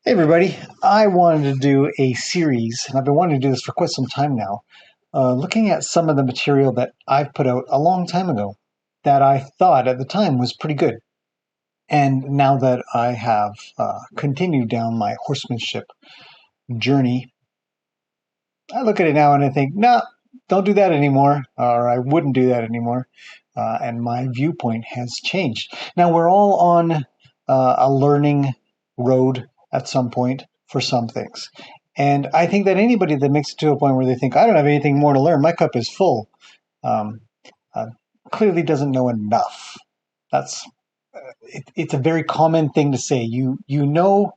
Hey everybody, I wanted to do a series, and I've been wanting to do this for quite some time now, looking at some of the material that I've put out a long time ago that I thought at the time was pretty good. And now that I have continued down my horsemanship journey, I look at it now and I think, no, don't do that anymore, or I wouldn't do that anymore. And my viewpoint has changed. Now we're all on a learning road at some point for some things. And I think that anybody that makes it to a point where they think, I don't have anything more to learn, my cup is full, um, uh, clearly doesn't know enough. That's it's a very common thing to say. You know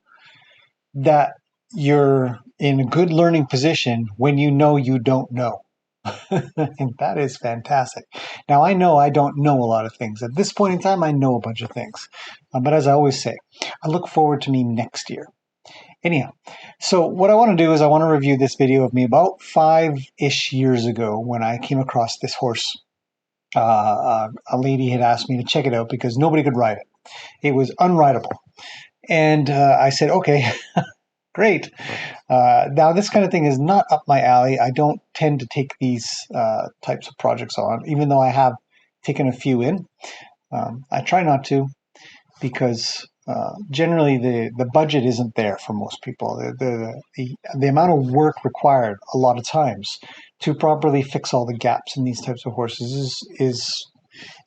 that you're in a good learning position when you know you don't know. And that is fantastic. Now, I know I don't know a lot of things. At this point in time, I know a bunch of things. But as I always say, I look forward to me next year. Anyhow, so what I want to do is I want to review this video of me about 5-ish years ago when I came across this horse. A lady had asked me to check it out because nobody could ride it. It was unrideable. And I said, okay, great. Now, this kind of thing is not up my alley. I don't tend to take these types of projects on, even though I have taken a few in. I try not to because generally the budget isn't there for most people. The amount of work required a lot of times to properly fix all the gaps in these types of horses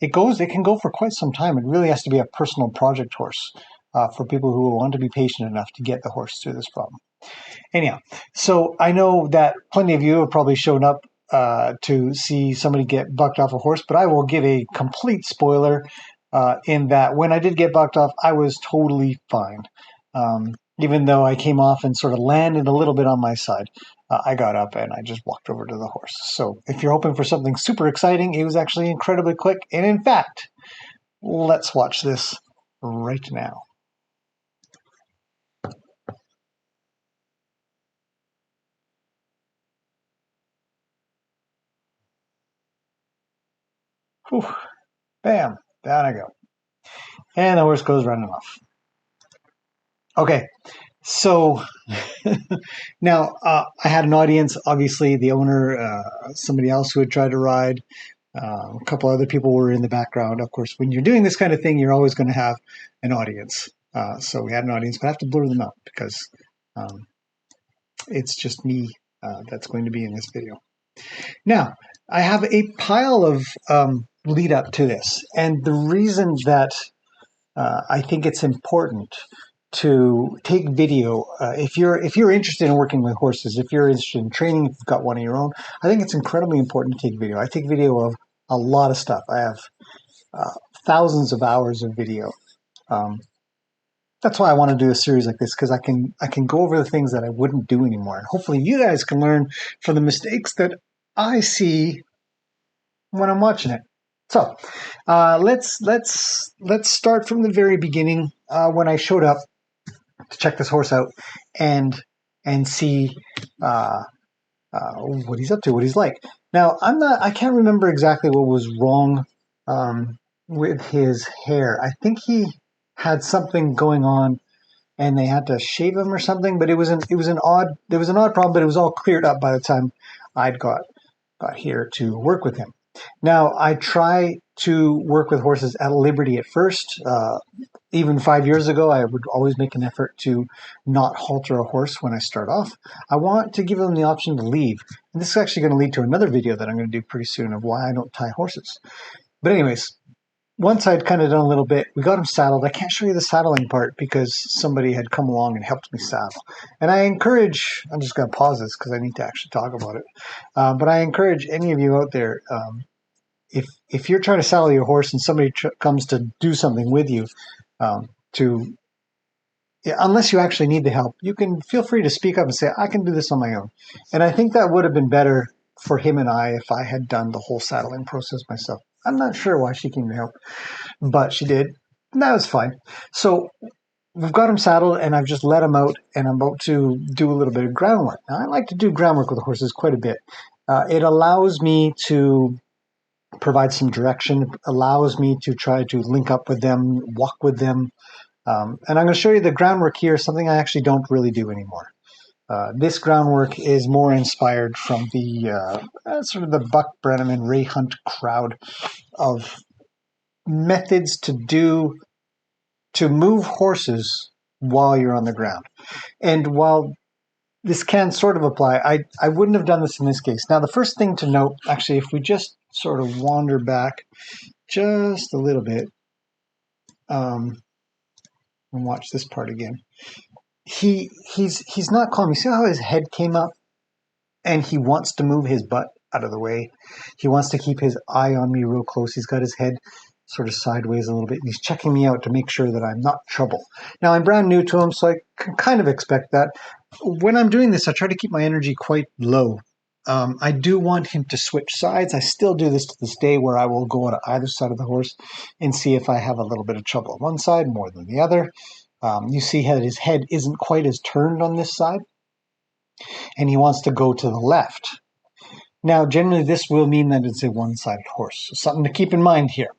it can go for quite some time. It really has to be a personal project horse for people who want to be patient enough to get the horse through this problem. Anyhow, so I know that plenty of you have probably shown up to see somebody get bucked off a horse, but I will give a complete spoiler in that when I did get bucked off, I was totally fine. Even though I came off and sort of landed a little bit on my side, I got up and I just walked over to the horse. So if you're hoping for something super exciting, it was actually incredibly quick. And in fact, let's watch this right now. Whew. Bam, down I go. And the horse goes running off. Okay, so now I had an audience, obviously the owner, somebody else who had tried to ride, a couple other people were in the background. Of course, when you're doing this kind of thing, you're always going to have an audience. So we had an audience, but I have to blur them out because um, it's just me that's going to be in this video. Now, I have a pile of lead up to this, and the reason that I think it's important to take video if you're interested in working with horses, if you're interested in training, if you've got one of your own. I think it's incredibly important to take video. I take video of a lot of stuff. I have thousands of hours of video. That's why I want to do a series like this, because I can go over the things that I wouldn't do anymore, and hopefully you guys can learn from the mistakes that I see when I'm watching it. So let's start from the very beginning when I showed up to check this horse out and see what he's up to, what he's like. Now I can't remember exactly what was wrong with his hair. I think he had something going on and they had to shave him or something, but it was an odd problem, but it was all cleared up by the time I'd got here to work with him. Now, I try to work with horses at liberty at first. Even 5 years ago, I would always make an effort to not halter a horse when I start off. I want to give them the option to leave. And this is actually going to lead to another video that I'm going to do pretty soon of why I don't tie horses. But anyways, once I'd kind of done a little bit, we got him saddled. I can't show you the saddling part because somebody had come along and helped me saddle. And I encourage, I'm just going to pause this because I need to actually talk about it. But I encourage any of you out there, if you're trying to saddle your horse and somebody comes to do something with you, unless you actually need the help, you can feel free to speak up and say, I can do this on my own. And I think that would have been better for him and I if I had done the whole saddling process myself. I'm not sure why she came to help, but she did. And that was fine. So we've got him saddled and I've just let him out and I'm about to do a little bit of groundwork. Now, I like to do groundwork with horses quite a bit. It allows me to provide some direction, allows me to try to link up with them, walk with them, And I'm going to show you the groundwork here, something I actually don't really do anymore. This groundwork is more inspired from the sort of the Buck Brenham and Ray Hunt crowd of methods to move horses while you're on the ground. And while this can sort of apply, I wouldn't have done this in this case. Now, the first thing to note, actually, if we just sort of wander back just a little bit, and watch this part again. He's not calm. You see how his head came up, and he wants to move his butt out of the way. He wants to keep his eye on me real close. He's got his head sort of sideways a little bit. He's checking me out to make sure that I'm not trouble. Now, I'm brand new to him, so I can kind of expect that. When I'm doing this, I try to keep my energy quite low. I do want him to switch sides. I still do this to this day, where I will go on either side of the horse and see if I have a little bit of trouble on one side more than the other. You see how his head isn't quite as turned on this side, and he wants to go to the left. Now, generally, this will mean that it's a one-sided horse. So something to keep in mind here.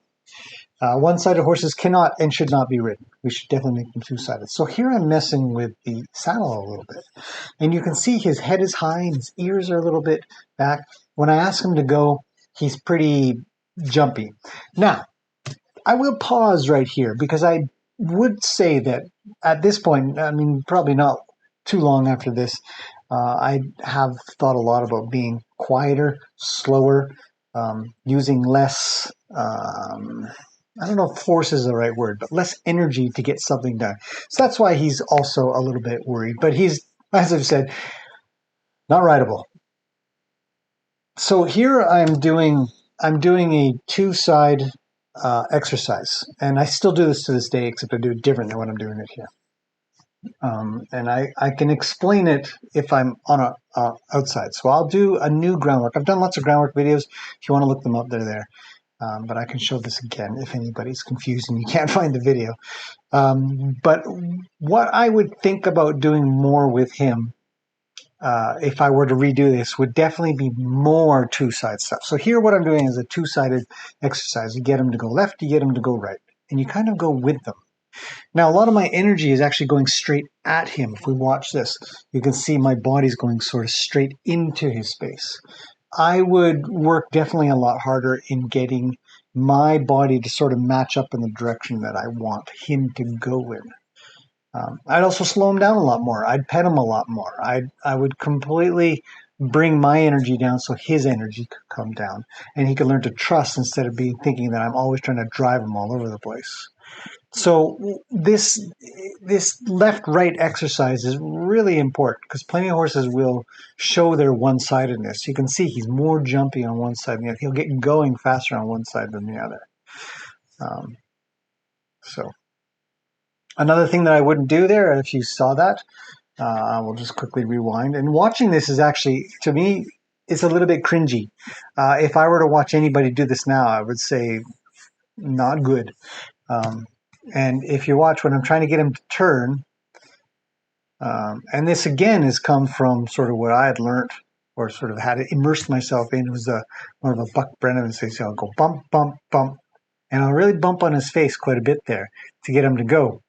One-sided horses cannot and should not be ridden. We should definitely make them two-sided. So here I'm messing with the saddle a little bit. And you can see his head is high and his ears are a little bit back. When I ask him to go, he's pretty jumpy. Now, I will pause right here because I would say that at this point, I mean, probably not too long after this, I have thought a lot about being quieter, slower, using less, I don't know if force is the right word, but less energy to get something done. So that's why he's also a little bit worried. But he's, as I've said, not rideable. So here I'm doing a two-side exercise, and I still do this to this day, except I do it different than what I'm doing it here. And I can explain it if I'm on a outside. So I'll do a new groundwork. I've done lots of groundwork videos. If you want to look them up, they're there. But I can show this again if anybody's confused and you can't find the video. But what I would think about doing more with him, if I were to redo this, would definitely be more two-side stuff. So here what I'm doing is a two-sided exercise. You get him to go left, you get him to go right. And you kind of go with them. Now, a lot of my energy is actually going straight at him. If we watch this, you can see my body's going sort of straight into his space. I would work definitely a lot harder in getting my body to sort of match up in the direction that I want him to go in. I'd also slow him down a lot more. I'd pet him a lot more. I would completely bring my energy down so his energy could come down, and he could learn to trust instead of thinking that I'm always trying to drive him all over the place. So this left-right exercise is really important because plenty of horses will show their one-sidedness. You can see he's more jumpy on one side than the other. He'll get going faster on one side than the other. So another thing that I wouldn't do there, if you saw that, I will just quickly rewind. And watching this is actually, to me, it's a little bit cringy. If I were to watch anybody do this now, I would say not good. And if you watch when I'm trying to get him to turn, and this again has come from sort of what I had learned or sort of had immersed myself in, was more of a Buck Brennan. So I'll go bump, bump, bump, and I'll really bump on his face quite a bit there to get him to go.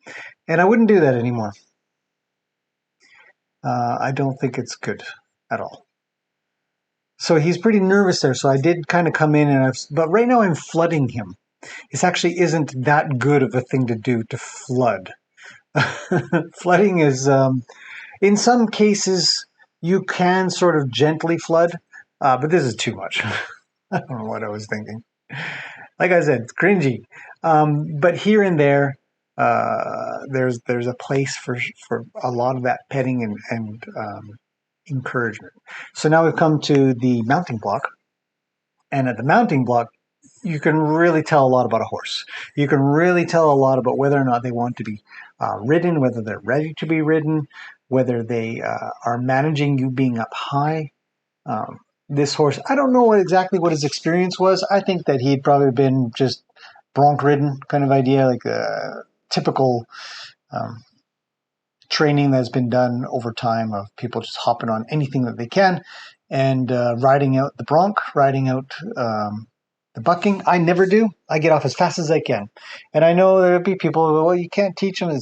And I wouldn't do that anymore. I don't think it's good at all. So he's pretty nervous there. So I did kind of come in, but right now I'm flooding him. This actually isn't that good of a thing to do, to flood. Flooding is, in some cases, you can sort of gently flood, but this is too much. I don't know what I was thinking. Like I said, it's cringy. But here and there, there's a place for a lot of that petting and encouragement. So now we've come to the mounting block. And at the mounting block, you can really tell a lot about a horse. You can really tell a lot about whether or not they want to be ridden, whether they're ready to be ridden, whether they are managing you being up high. This horse, I don't know exactly what his experience was. I think that he'd probably been just bronc ridden kind of idea, like a typical training that's been done over time of people just hopping on anything that they can and riding out the bronc, riding out The bucking, I never do. I get off as fast as I can. And I know there'll be people who, well, you can't teach them.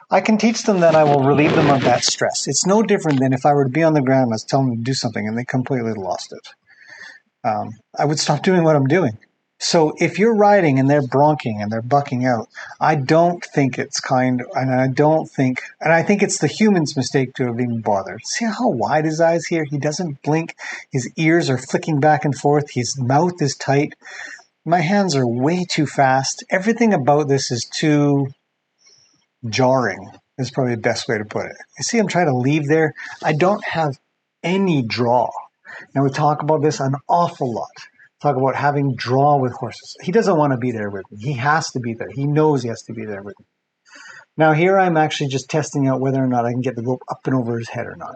I can teach them that I will relieve them of that stress. It's no different than if I were to be on the ground and I was telling them to do something and they completely lost it. I would stop doing what I'm doing. So if you're riding and they're bronking and they're bucking out, I don't think it's kind, and I think it's the human's mistake to have even bothered. See how wide his eyes here? He doesn't blink. His ears are flicking back and forth. His mouth is tight. My hands are way too fast. Everything about this is too jarring, is probably the best way to put it. You see, I'm trying to leave there. I don't have any draw. Now, we talk about this an awful lot. Talk about having draw with horses. He doesn't want to be there with me. He has to be there. He knows he has to be there with me. Now, here I'm actually just testing out whether or not I can get the rope up and over his head or not.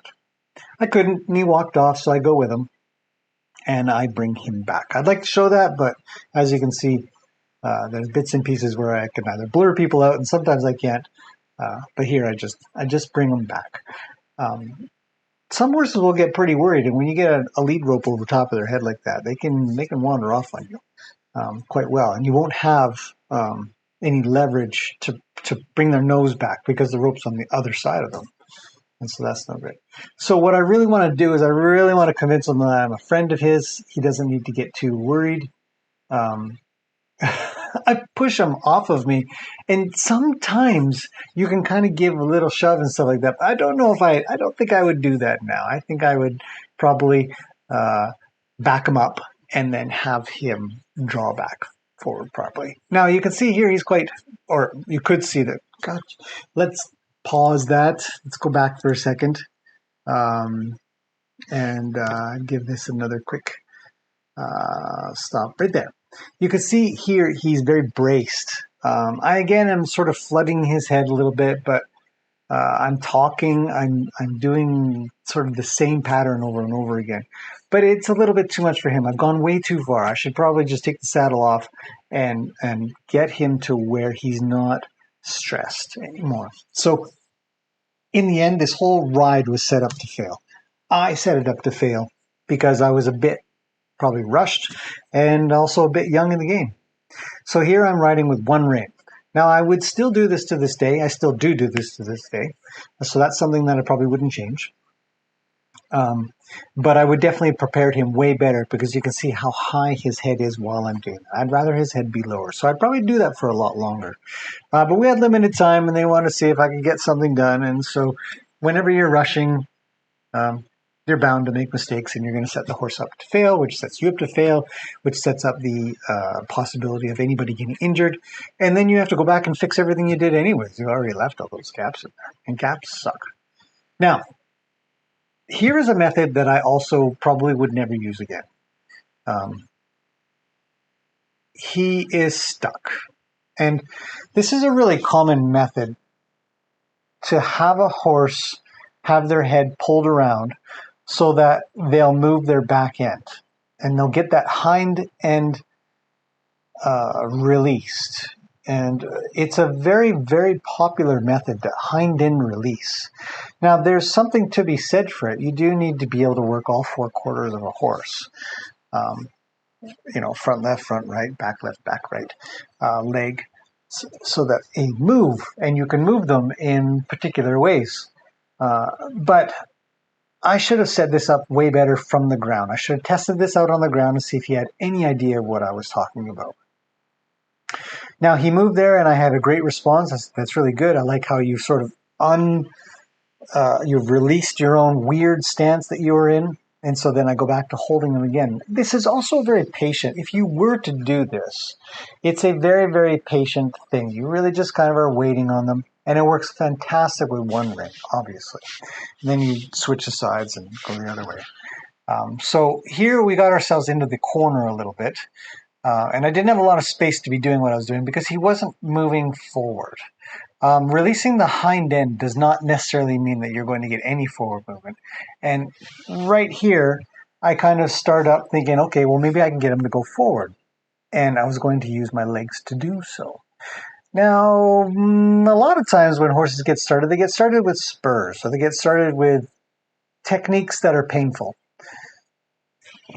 I couldn't, and he walked off, so I go with him, and I bring him back. I'd like to show that, but as you can see, there's bits and pieces where I can either blur people out, and sometimes I can't. But here, I just bring them back. Some horses will get pretty worried, and when you get a lead rope over the top of their head like that, they can wander off on you quite well, and you won't have any leverage to bring their nose back because the rope's on the other side of them, and so that's not great. So what I really want to do is I really want to convince him that I'm a friend of his. He doesn't need to get too worried. I push them off of me, and sometimes you can kind of give a little shove and stuff like that. But I don't know if I don't think I would do that now. I think I would probably back him up and then have him draw back forward properly. Now you can see here he's quite, or you could see that. Gosh, let's pause that. Let's go back for a second and give this another quick stop right there. You can see here he's very braced. I again am sort of flooding his head a little bit, but I'm talking. I'm doing sort of the same pattern over and over again. But it's a little bit too much for him. I've gone way too far. I should probably just take the saddle off and get him to where he's not stressed anymore. So in the end, this whole ride was set up to fail. I set it up to fail because I was a bit probably rushed and also a bit young in the game. So here I'm riding with one rein. Now I would still do this to this day. I still do this to this day. So that's something that I probably wouldn't change. But I would definitely have prepared him way better because you can see how high his head is while I'm doing that. I'd rather his head be lower. So I'd probably do that for a lot longer. But we had limited time and they wanted to see if I could get something done. And so whenever you're rushing, you're bound to make mistakes and you're going to set the horse up to fail, which sets you up to fail, which sets up the possibility of anybody getting injured. And then you have to go back and fix everything you did anyways. You already left all those gaps in there, and gaps suck. Now, here is a method that I also probably would never use again. He is stuck. And this is a really common method to have a horse have their head pulled around so that they'll move their back end and they'll get that hind end released. And it's a very, very popular method, the hind end release. Now, there's something to be said for it. You do need to be able to work all four quarters of a horse. Front left, front right, back left, back right, leg, so that they move, and you can move them in particular ways. But I should have set this up way better from the ground. I should have tested this out on the ground to see if he had any idea of what I was talking about. Now, he moved there, and I had a great response. That's really good. I like how you sort of you've released your own weird stance that you were in. And so then I go back to holding them again. This is also very patient. If you were to do this, it's a very, very patient thing. You really just kind of are waiting on them. And it works fantastic with one ring, obviously. And then you switch the sides and go the other way. So here we got ourselves into the corner a little bit. And I didn't have a lot of space to be doing what I was doing because he wasn't moving forward. Releasing the hind end does not necessarily mean that you're going to get any forward movement. And right here, I kind of start up thinking, okay, well, maybe I can get him to go forward. And I was going to use my legs to do so. Now, a lot of times when horses get started, they get started with spurs. So they get started with techniques that are painful.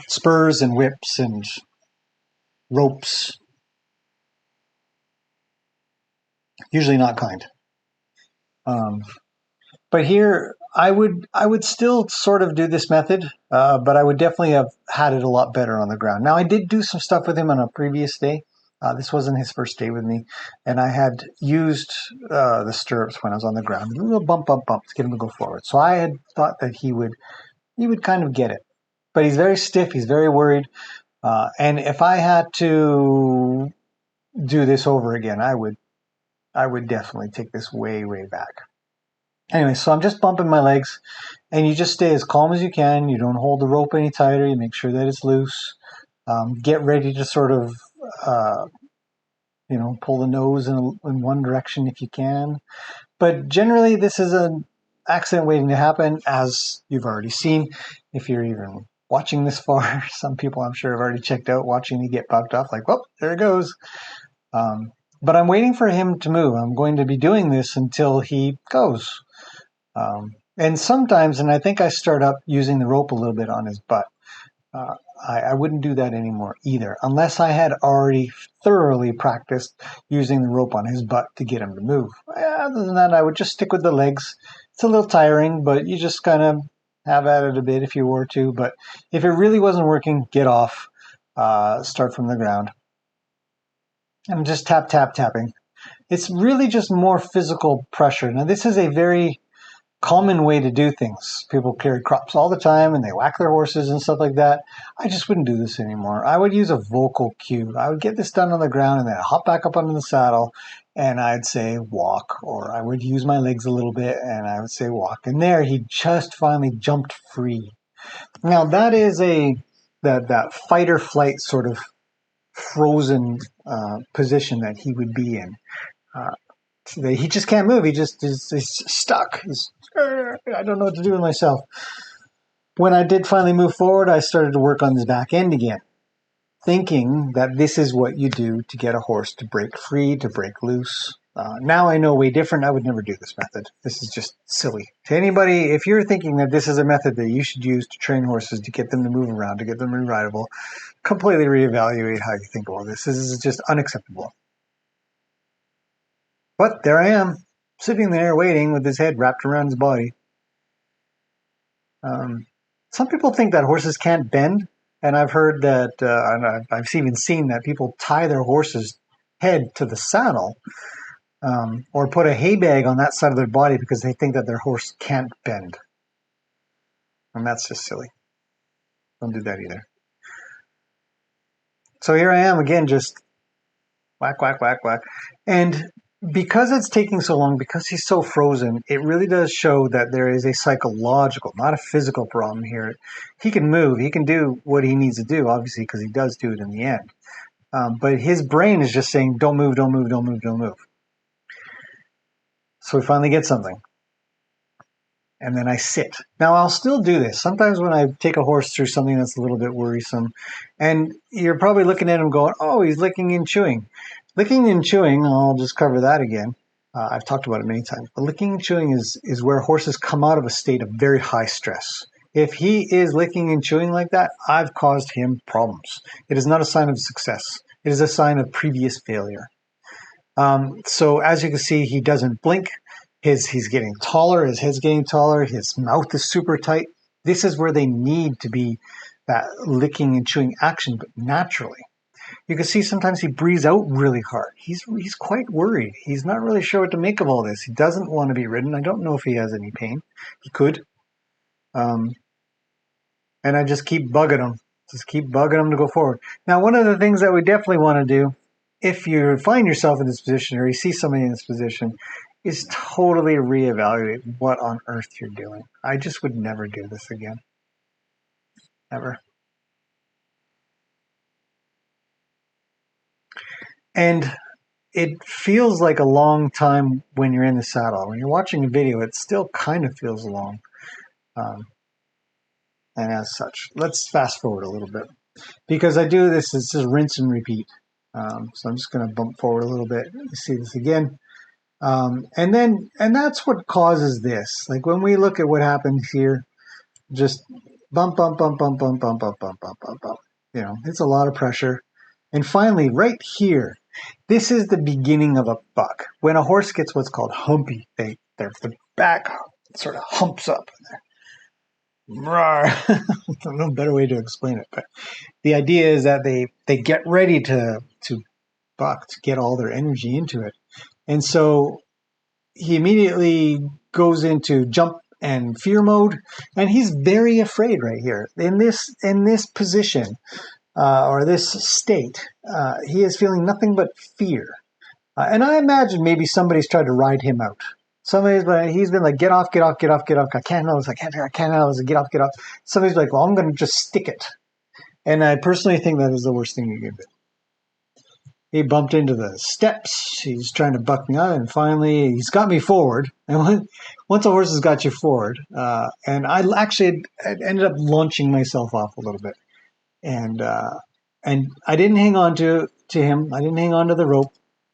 Spurs and whips and ropes, usually not kind. Um, but here, I would still sort of do this method, but I would definitely have had it a lot better on the ground. Now, I did do some stuff with him on a previous day. This wasn't his first day with me, and I had used the stirrups when I was on the ground, a little bump, bump, bump to get him to go forward. So I had thought that he would kind of get it, but he's very stiff. He's very worried, and if I had to do this over again, I would definitely take this way, way back. Anyway, so I'm just bumping my legs, and you just stay as calm as you can. You don't hold the rope any tighter. You make sure that it's loose. Get ready to sort of, uh, pull the nose in one direction if you can. But generally, this is an accident waiting to happen, as you've already seen. If you're even watching this far, some people I'm sure have already checked out watching me get bucked off, like, well, there it goes. But I'm waiting for him to move. I'm going to be doing this until he goes. And sometimes, and I think I start up using the rope a little bit on his butt. Uh, I wouldn't do that anymore either, unless I had already thoroughly practiced using the rope on his butt to get him to move. Other than that, I would just stick with the legs. It's a little tiring, but you just kind of have at it a bit if you were to. But if it really wasn't working, get off, start from the ground. And just tap, tap, tapping. It's really just more physical pressure. Now, this is a very common way to do things. People carry crops all the time and they whack their horses and stuff like that. I just wouldn't do this anymore. I would use a vocal cue. I would get this done on the ground and then hop back up onto the saddle and I'd say walk, or I would use my legs a little bit and I would say walk. And there he just finally jumped free. Now that is that fight or flight sort of frozen position that he would be in. Uh, he just can't move. He just is stuck. I don't know what to do with myself. When I did finally move forward, I started to work on his back end again, thinking that this is what you do to get a horse to break free, to break loose. Now I know way different. I would never do this method. This is just silly. To anybody, if you're thinking that this is a method that you should use to train horses to get them to move around, to get them rideable, completely reevaluate how you think about this. This is just unacceptable. But there I am, sitting there waiting with his head wrapped around his body. Some people think that horses can't bend, and I've heard that, and I've even seen that people tie their horse's head to the saddle, or put a hay bag on that side of their body because they think that their horse can't bend. And that's just silly. Don't do that either. So here I am again, just whack, whack, whack, whack. And because it's taking so long, because he's so frozen, it really does show that there is a psychological, not a physical problem here. He can move. He can do what he needs to do, obviously, because he does do it in the end. But his brain is just saying, don't move, don't move, don't move, don't move. So we finally get something. And then I sit. Now, I'll still do this. Sometimes when I take a horse through something that's a little bit worrisome, and you're probably looking at him going, oh, he's licking and chewing. Licking and chewing, I'll just cover that again. I've talked about it many times. But licking and chewing is where horses come out of a state of very high stress. If he is licking and chewing like that, I've caused him problems. It is not a sign of success. It is a sign of previous failure. So as you can see, he doesn't blink. He's getting taller, his head's getting taller, his mouth is super tight. This is where they need to be that licking and chewing action, but naturally. You can see sometimes he breathes out really hard. He's quite worried. He's not really sure what to make of all this. He doesn't want to be ridden. I don't know if he has any pain. He could. And I just keep bugging him. Just keep bugging him to go forward. Now, one of the things that we definitely want to do, if you find yourself in this position or you see somebody in this position, is totally reevaluate what on earth you're doing. I just would never do this again. Ever. And it feels like a long time when you're in the saddle. When you're watching a video, it still kind of feels long. And as such, let's fast forward a little bit. Because I do this, it's just rinse and repeat. So I'm just going to bump forward a little bit. You see this again. And that's what causes this. Like when we look at what happens here, just bump, bump, bump, bump, bump, bump, bump, bump, bump, bump, bump. You know, it's a lot of pressure. And finally, right here, this is the beginning of a buck. When a horse gets what's called humpy, their back sort of humps up. No better way to explain it, but the idea is that they get ready to buck, to get all their energy into it. And so he immediately goes into jump and fear mode, and he's very afraid right here in this position, or this state. He is feeling nothing but fear. And I imagine maybe somebody's tried to ride him out. He's been like, get off, get off, get off, get off. I can't handle this. I can't handle this. Get off, get off. Somebody's like, well, I'm going to just stick it. And I personally think that is the worst thing you can do. He bumped into the steps. He's trying to buck me out, and finally he's got me forward. And once a horse has got you forward, and I actually ended up launching myself off a little bit, and I didn't hang on to him. I didn't hang on to the rope.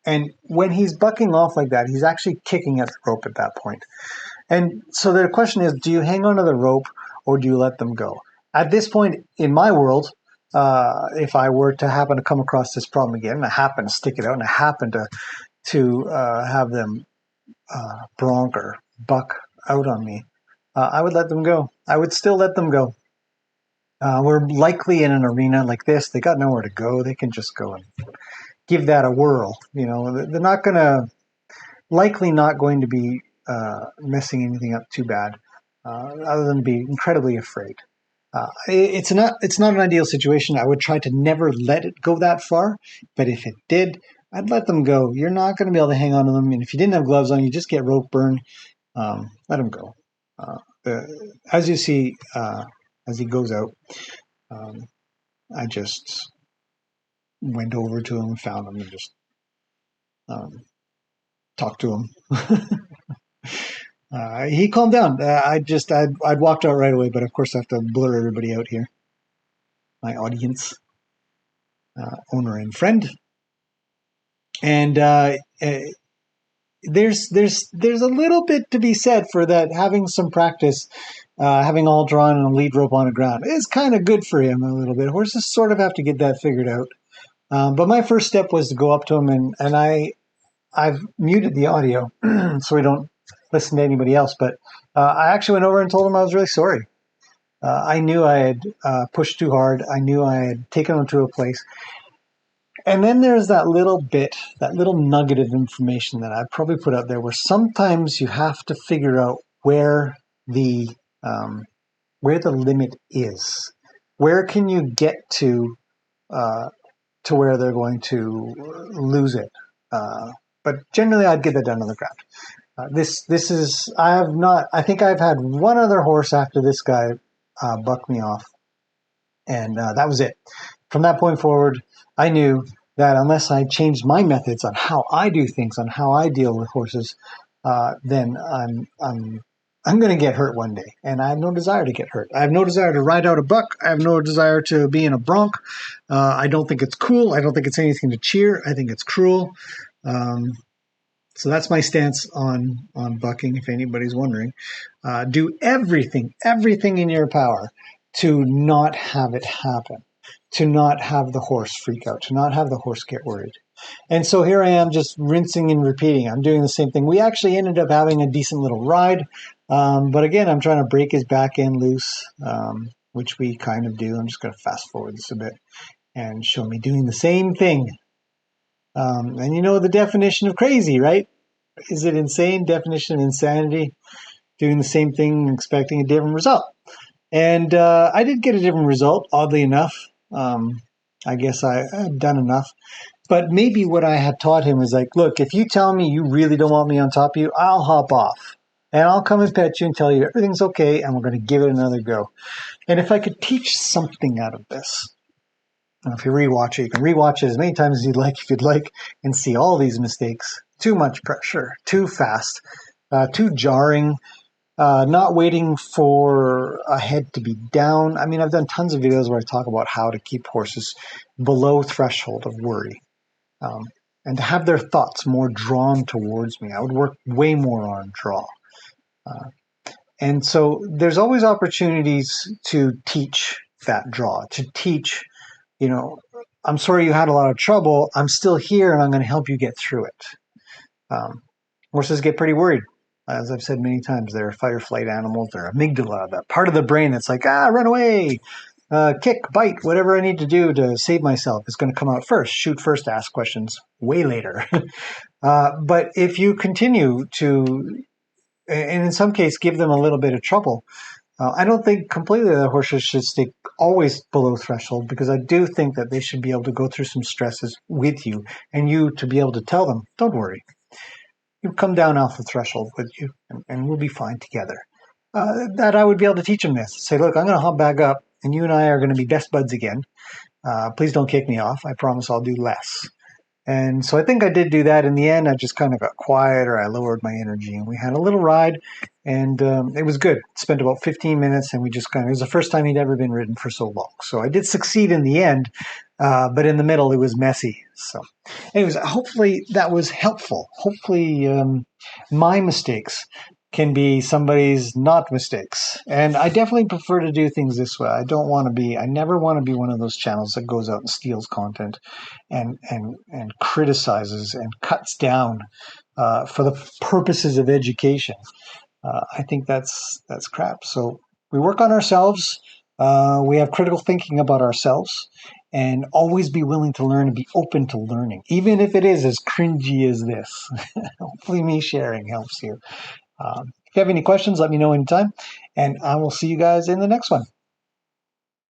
And when he's bucking off like that, he's actually kicking at the rope at that point. And so the question is, do you hang on to the rope or do you let them go? At this point in my world, if I were to happen to come across this problem again, and I happen to stick it out, and I happen to have them bronc or buck out on me, I would let them go. I would still let them go. We're likely in an arena like this. They got nowhere to go. They can just go and give that a whirl. They're likely not going to be messing anything up too bad, other than be incredibly afraid. It's not an ideal situation. I would try to never let it go that far, but if it did, I'd let them go. You're not going to be able to hang on to them, and if you didn't have gloves on, you just get rope burn. Let them go. As you see, as he goes out, I just went over to him, found him, and just talked to him. He calmed down. I'd walked out right away, but of course I have to blur everybody out here. My audience, owner and friend, and there's a little bit to be said for that. Having some practice, having all drawn and a lead rope on the ground is kind of good for him a little bit. Horses sort of have to get that figured out. But my first step was to go up to him, and I've muted the audio so we don't listen to anybody else. But I actually went over and told him I was really sorry. I knew I had pushed too hard. I knew I had taken him to a place. And then there's that little nugget of information that I probably put out there, where sometimes you have to figure out where the limit is. Where can you get to where they're going to lose it? But generally, I'd get that done on the ground. I think I've had one other horse after this guy bucked me off, and that was it. From that point forward, I knew that unless I changed my methods on how I do things, on how I deal with horses, then I'm going to get hurt one day, and I have no desire to get hurt. I have no desire to ride out a buck. I have no desire to be in a bronc. I don't think it's cool. I don't think it's anything to cheer. I think it's cruel. So that's my stance on bucking, if anybody's wondering. Do everything in your power to not have it happen, to not have the horse freak out, to not have the horse get worried. And so here I am just rinsing and repeating. I'm doing the same thing. We actually ended up having a decent little ride. But again, I'm trying to break his back end loose, which we kind of do. I'm just going to fast forward this a bit and show me doing the same thing. And you know the definition of crazy, right? Is it insane? Definition of insanity. Doing the same thing, expecting a different result. And I did get a different result, oddly enough. I guess I had done enough. But maybe what I had taught him is like, look, if you tell me you really don't want me on top of you, I'll hop off. And I'll come and pet you and tell you everything's okay, and we're going to give it another go. And if I could teach something out of this, if you rewatch it, you can rewatch it as many times as you'd like, if you'd like, and see all these mistakes. Too much pressure, too fast, too jarring, not waiting for a head to be down. I mean, I've done tons of videos where I talk about how to keep horses below threshold of worry, and to have their thoughts more drawn towards me. I would work way more on draw. And so there's always opportunities to teach that draw, to teach, I'm sorry you had a lot of trouble. I'm still here and I'm going to help you get through it. Um, Horses get pretty worried. As I've said many times, they're fight or flight animals. They're amygdala, that part of the brain that's like, run away, kick, bite, whatever I need to do to save myself is going to come out first. Shoot first, ask questions way later. But if you continue to, and in some case, give them a little bit of trouble, I don't think completely that horses should stay always below threshold, because I do think that they should be able to go through some stresses with you, and you to be able to tell them, don't worry, you come down off the threshold with you, and we'll be fine together. That I would be able to teach them this. Say, look, I'm going to hop back up, and you and I are going to be best buds again. Please don't kick me off. I promise I'll do less. And so I think I did do that. In the end, I just kind of got quieter. I lowered my energy, and we had a little ride, and it was good. Spent about 15 minutes, and we just kind of, it was the first time he'd ever been ridden for so long. So I did succeed in the end, but in the middle, it was messy. So anyways, hopefully that was helpful. Hopefully my mistakes can be somebody's not mistakes. And I definitely prefer to do things this way. I never want to be one of those channels that goes out and steals content and criticizes and cuts down for the purposes of education. I think that's crap. So we work on ourselves. We have critical thinking about ourselves, and always be willing to learn and be open to learning, even if it is as cringy as this. Hopefully me sharing helps you. If you have any questions, let me know anytime, and I will see you guys in the next one.